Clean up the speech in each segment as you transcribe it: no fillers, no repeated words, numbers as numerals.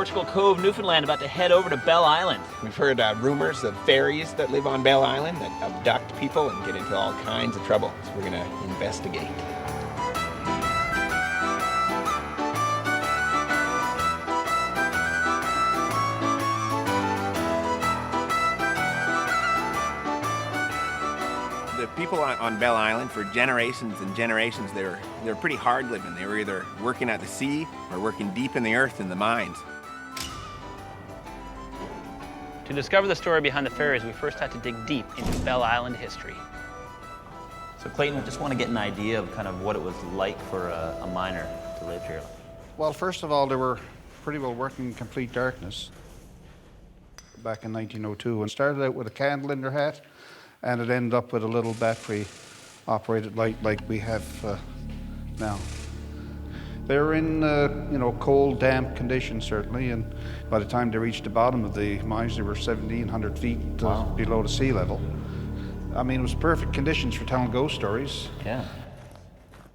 Portugal Cove, Newfoundland, about to head over to Bell Island. We've heard rumors of fairies that live on Bell Island that abduct people and get into all kinds of trouble. So we're going to investigate. The people on Bell Island, for generations and generations, they were pretty hard living. They were either working at the sea or working deep in the earth in the mines. To discover the story behind the Faeries, we first had to dig deep into Bell Island history. So Clayton, I just want to get an idea of kind of what it was like for a miner to live here. Well, first of all, they were pretty well working in complete darkness back in 1902, and started out with a candle in their hat, and it ended up with a little battery-operated light like we have now. They were in, cold, damp conditions, certainly, and by the time they reached the bottom of the mines, they were 1,700 feet below the sea level. I mean, it was perfect conditions for telling ghost stories. Yeah.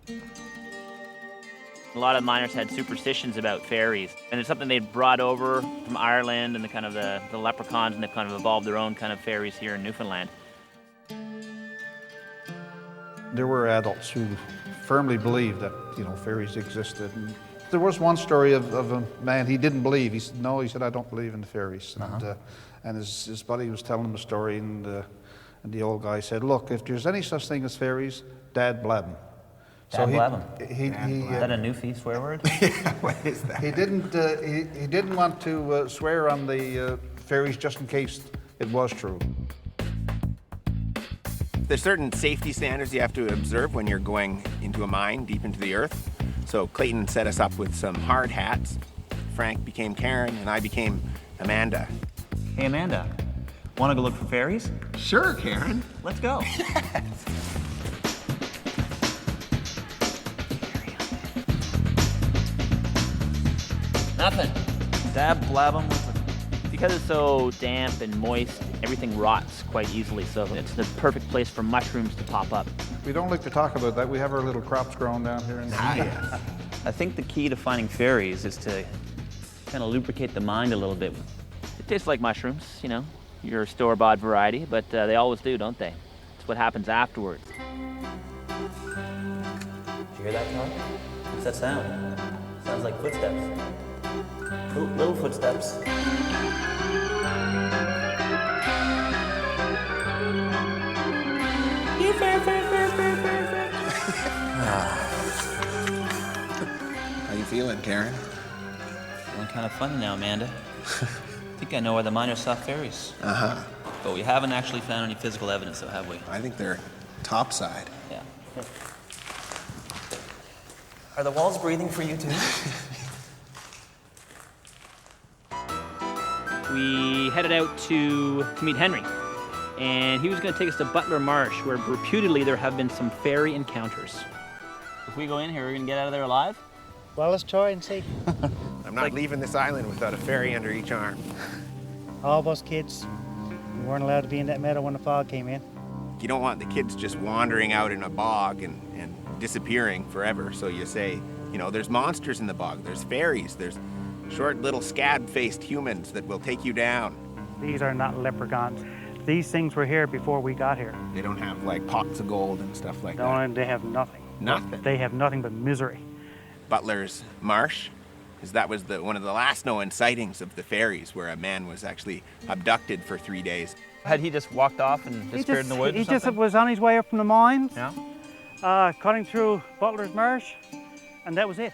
A lot of miners had superstitions about fairies, and it's something they'd brought over from Ireland and the leprechauns, and they've kind of evolved their own kind of fairies here in Newfoundland. There were adults who firmly believed that, fairies existed. And there was one story of a man, he didn't believe. He said, no, he said, I don't believe in the fairies. And his buddy was telling him a story, and the old guy said, look, if there's any such thing as fairies, Dad blab 'em. Dad blab 'em? Is that a new swear word? Yeah, what is that? He didn't want to swear on the fairies just in case it was true. There's certain safety standards you have to observe when you're going into a mine deep into the earth. So Clayton set us up with some hard hats. Frank became Karen, and I became Amanda. Hey, Amanda, want to go look for fairies? Sure, Karen. Let's go. Nothing. Dab, blab 'em. Because it's so damp and moist, everything rots quite easily, so it's the perfect place for mushrooms to pop up. We don't like to talk about that. We have our little crops growing down here. I think the key to finding fairies is to kind of lubricate the mind a little bit. It tastes like mushrooms, your store-bought variety, but they always do, don't they? It's what happens afterwards. Did you hear that, Todd? What's that sound? Sounds like footsteps. Little footsteps. How you feeling, Karen? Feeling kind of funny now, Amanda. I think I know where the miners saw fairies. Uh-huh. But we haven't actually found any physical evidence, though, have we? I think they're topside. Yeah. Are the walls breathing for you, too? We headed out to meet Henry, and he was going to take us to Butler Marsh, where reputedly there have been some fairy encounters. If we go in here, we're going to get out of there alive? Well, let's try and see. I'm not leaving this island without a fairy under each arm. All of us kids, we weren't allowed to be in that meadow when the fog came in. You don't want the kids just wandering out in a bog and disappearing forever, so you say, there's monsters in the bog, there's fairies, there's short little scab-faced humans that will take you down. These are not leprechauns. These things were here before we got here. They don't have like pots of gold and stuff like that. No, they have nothing. Nothing. They have nothing but misery. Butler's Marsh, because that was one of the last known sightings of the fairies, where a man was actually abducted for 3 days. Had he just walked off and disappeared in the woods He or something? just was on his way up from the mines, Yeah? cutting through Butler's Marsh, and that was it.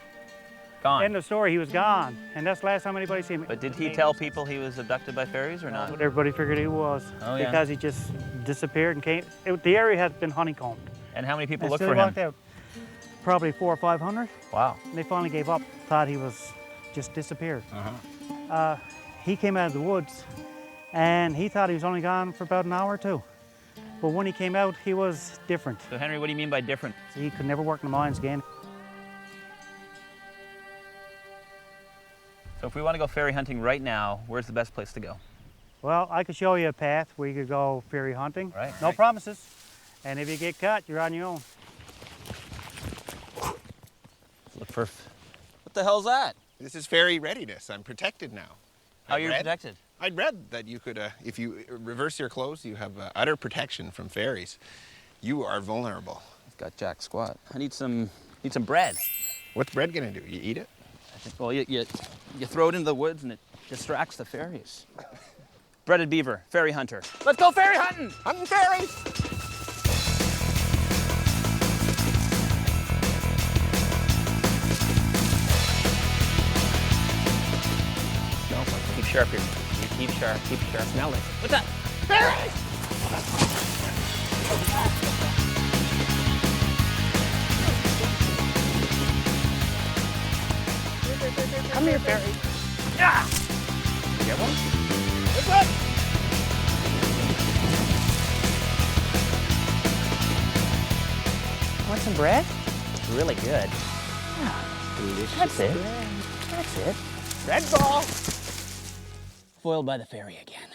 Gone. End of story, he was gone. And that's the last time anybody seen him. But did he tell people he was abducted by fairies or not? But everybody figured he was. Oh, yeah. Because he just disappeared and came. The area had been honeycombed. And how many people And looked still for him? walked out. Probably 400 or 500. Wow. And they finally gave up, thought he was just disappeared. He came out of the woods and he thought he was only gone for about an hour or two. But when he came out, he was different. So Henry, what do you mean by different? So he could never work in the mines again. So if we want to go fairy hunting right now, where's the best place to go? Well, I could show you a path where you could go fairy hunting. Right. No promises. And if you get caught, you're on your own. Let's look for... What the hell's that? This is fairy readiness. I'm protected now. How are you protected? I'd read that you could, if you reverse your clothes, you have utter protection from fairies. You are vulnerable. It's got jack squat. I need some bread. What's bread gonna do? You eat it? Well, you throw it into the woods and it distracts the fairies. Breaded beaver, fairy hunter. Let's go fairy hunting! Hunting fairies! No, keep sharp here. You keep sharp, keep sharp. Smell it. What's that? Fairies! Come here, fairy. Yeah! Get one? What's up? Want some bread? It's really good. Yeah. That's it. That's it. Bread ball. Foiled by the fairy again.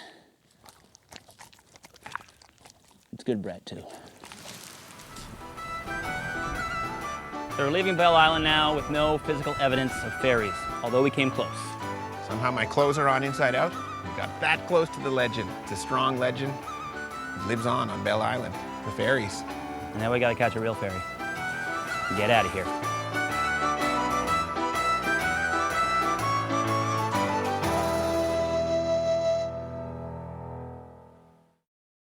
It's good bread, too. So we're leaving Belle Island now with no physical evidence of fairies, although we came close. Somehow my clothes are on inside out. We got that close to the legend. It's a strong legend. It lives on Belle Island. The fairies. And now we gotta catch a real fairy. And get out of here.